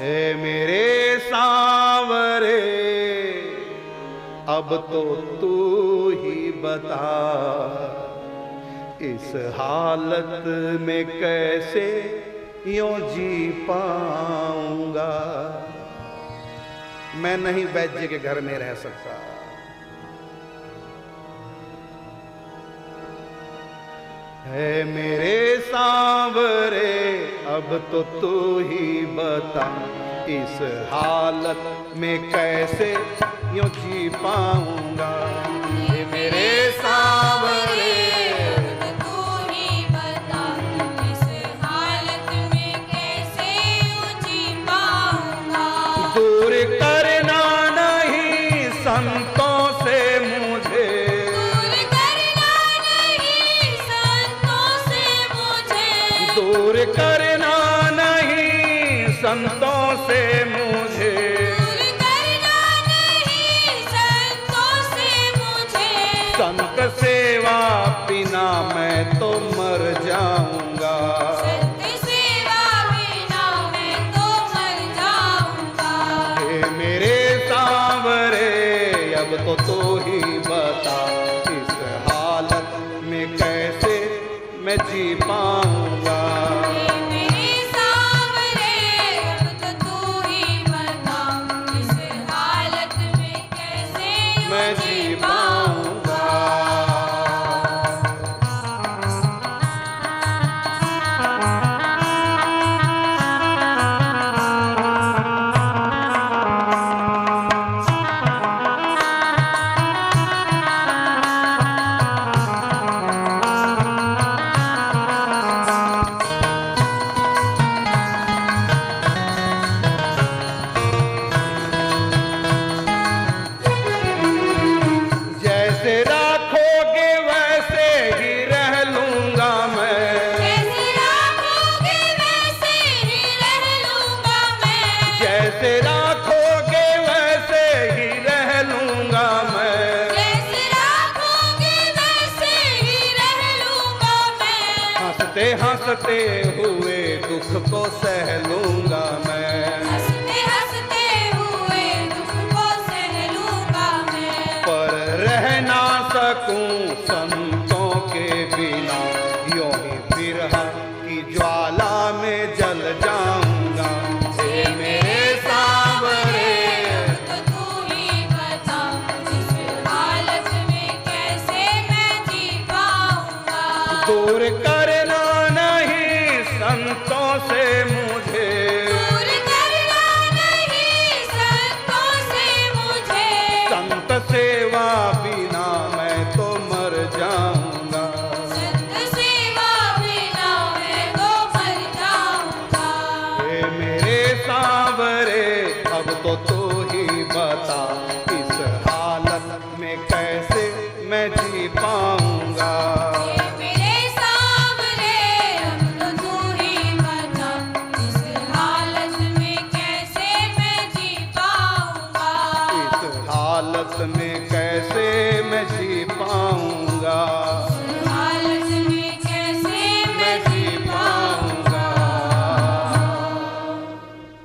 है मेरे सांवरे अब तो तू ही बता, इस हालत में कैसे यूं जी पाऊंगा। मैं नहीं वैद्य के घर में रह सकता। है मेरे सांवरे अब तो तू ही बता, इस हालत में कैसे यूं जी पाऊंगा। हे मेरे सांवरे दूर करना नहीं संतों से मुझे, दूर करना नहीं संतों से मुझे, दूर करना नहीं संतों से मुझे, दूर करना नहीं संतों से मुझे। संत सेवा बिना मैं तो मर जाऊंगा। संत सेवा बिना मैं तो मर जाऊंगा। हे मेरे सांवरे अब तो तू ही बता, इस हालत में कैसे मैं जी पाऊंगा। हे मेरे सांवरे अब तो तू ही बता, इस हालत में कैसे मैं यूं जी जी पाऊंगा। जैसे राखोगे वैसे ही रह लूंगा मैं, जैसे राखोगे वैसे ही रह लूंगा मैं, जैसे राखोगे वैसे ही रह लूंगा मैं, जैसे राखोगे वैसे ही रह लूंगा मैं। हंसते हंसते हुए दुख को सह लूंगा मैं। हंसते हंसते हुए दुख को सह लूंगा मैं। पर रह ना सकूं संतों के बिना, यूं ही बिरहा की ज्वाला में जल जाऊंगा। हे मेरे सांवरे तो तू ही बता, इस हालत में कैसे मैं जी पाऊंगा। दूर करना नहीं संतों से मुझे, दूर करना नहीं संतों से मुझे, संत सेवा बिना मैं तो मर जाऊंगा। संत सेवा बिना मैं तो मर जाऊंगा। हे मेरे सांवरे अब तो तू ही बता, इस हालत में कैसे मैं जी पाऊंगा। हे मेरे सांवरे अब तो तू ही बता, इस हालत में कैसे मैं जी पाऊंगा। इस हालत में कैसे मैं जी